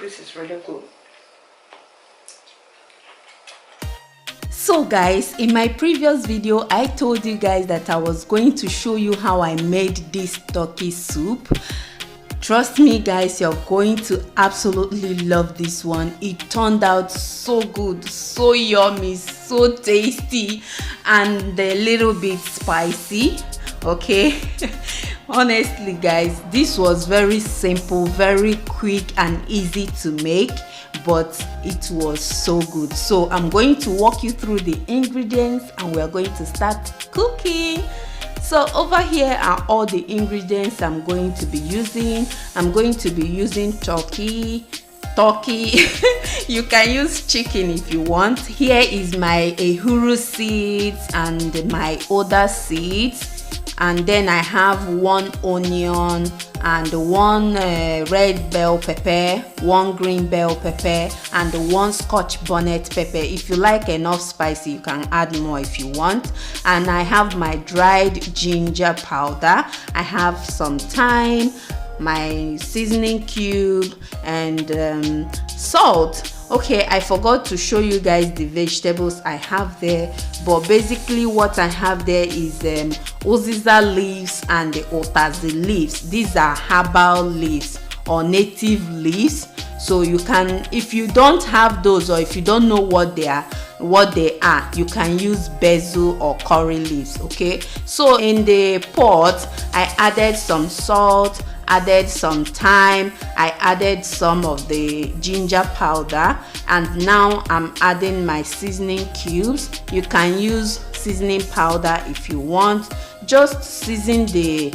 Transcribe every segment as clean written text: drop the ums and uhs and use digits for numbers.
This is really good. So guys, in my previous video I told you guys that I was going to show you how I made this turkey soup. Trust me guys, you're going to absolutely love this one. It turned out so good, so yummy, so tasty, and a little bit spicy. Okay. Honestly guys, this was very simple, very quick and easy to make, but it was so good. So I'm going to walk you through the ingredients and we're going to start cooking. So over here are all the ingredients I'm going to be using. I'm going to be using turkey. You can use chicken if you want. Here is my ehuru seeds and my oda seeds, and then I have 1 onion and 1 red bell pepper, 1 green bell pepper, and 1 scotch bonnet pepper. If you like enough spicy, you can add more if you want. And I have my dried ginger powder. I have some thyme, my seasoning cube, and salt. Okay, I forgot to show you guys the vegetables I have there, but basically what I have there is uziza leaves and the otazi leaves. These are herbal leaves or native leaves. So you can, if you don't have those or if you don't know what they are, you can use basil or curry leaves. Okay, so in the pot I added some salt, added some thyme, I added some of the ginger powder, and now I'm adding my seasoning cubes. You can use seasoning powder if you want. Just season the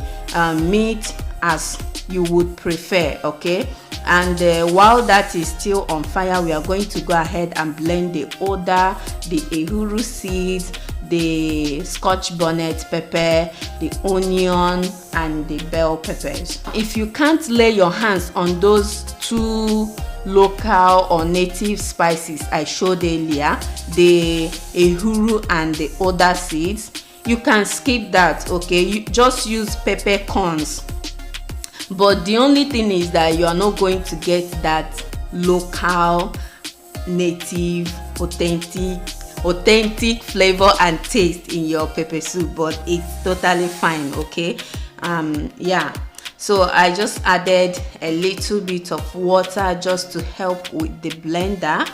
meat as you would prefer. Okay, and while that is still on fire, we are going to go ahead and blend the oda, the ehuru seeds, the scotch bonnet pepper, the onion, and the bell peppers. If you can't lay your hands on those 2 local or native spices I showed earlier, the ehuru and the oda seeds, you can skip that. Okay, you just use peppercorns. But the only thing is that you are not going to get that local, native, authentic flavor and taste in your pepper soup, but it's totally fine. Okay, yeah, so I just added a little bit of water just to help with the blender,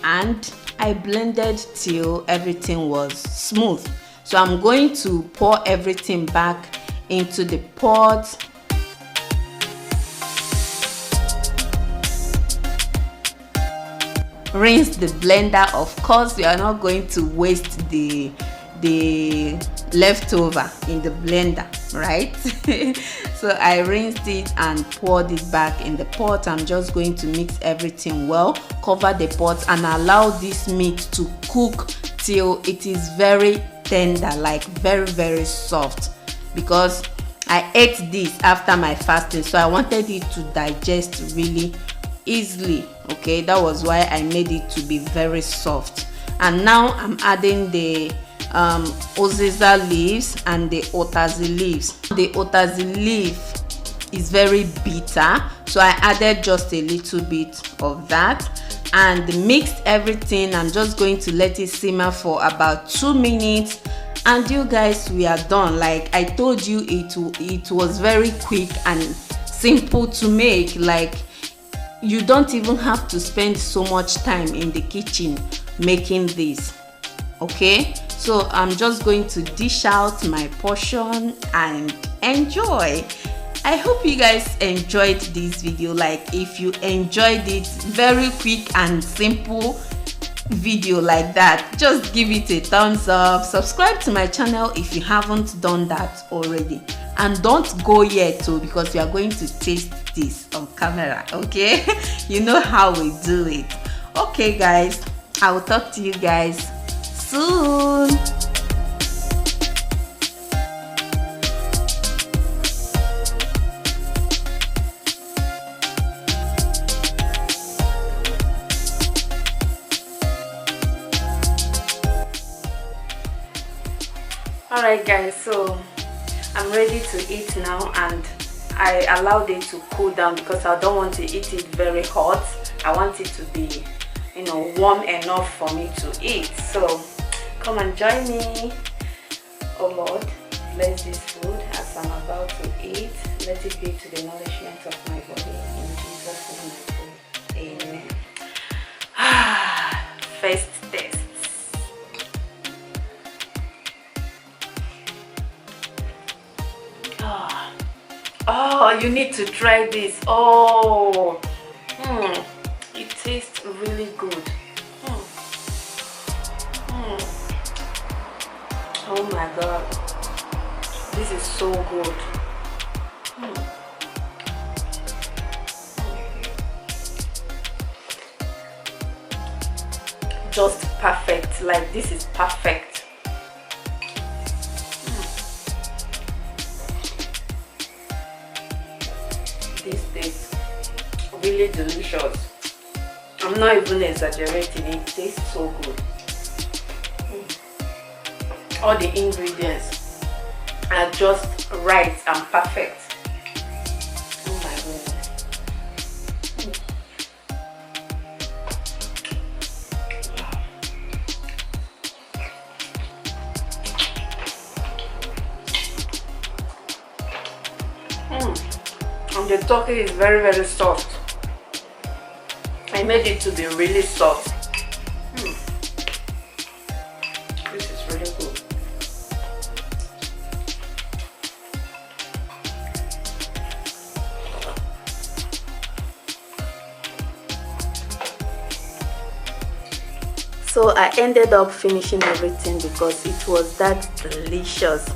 and I blended till everything was smooth. So I'm going to pour everything back into the pot. Rinse the blender. Of course, we are not going to waste the leftover in the blender, right? So I rinsed it and poured it back in the pot. I'm just going to mix everything well, cover the pot, and allow this meat to cook till it is very tender, like very soft, because I ate this after my fasting, so I wanted it to digest really easily. Okay, that was why I made it to be very soft. And now I'm adding the uziza leaves and the otazi leaves. The otazi leaf is very bitter, so I added just a little bit of that and mixed everything. I'm just going to let it simmer for about 2 minutes, and you guys, we are done. Like I told you, it was very quick and simple to make. Like you don't even have to spend so much time in the kitchen making this. Okay, so I'm just going to dish out my portion and enjoy. I hope you guys enjoyed this video. Like if you enjoyed it, very quick and simple video like that, just give it a thumbs up. Subscribe to my channel if you haven't done that already, and don't go yet too, because we are going to taste this on camera. Okay, you know how we do it. Okay guys, I will talk to you guys soon. Alright guys, so I'm ready to eat now, and I allowed it to cool down because I don't want to eat it very hot. I want it to be, you know, warm enough for me to eat. So come and join me. Oh Lord, bless this food as I'm about to eat. Let it be to the nourishment of my body. In Jesus' name I pray. Amen. First test. Oh, you need to try this. Oh, it tastes really good. Oh my God, this is so good. Just perfect. Like, this is perfect. This tastes really delicious. I'm not even exaggerating, it tastes so good. All the ingredients are just right and perfect. Oh my goodness. And the turkey is very, very soft. I made it to be really soft. This is really good. So I ended up finishing everything because it was that delicious.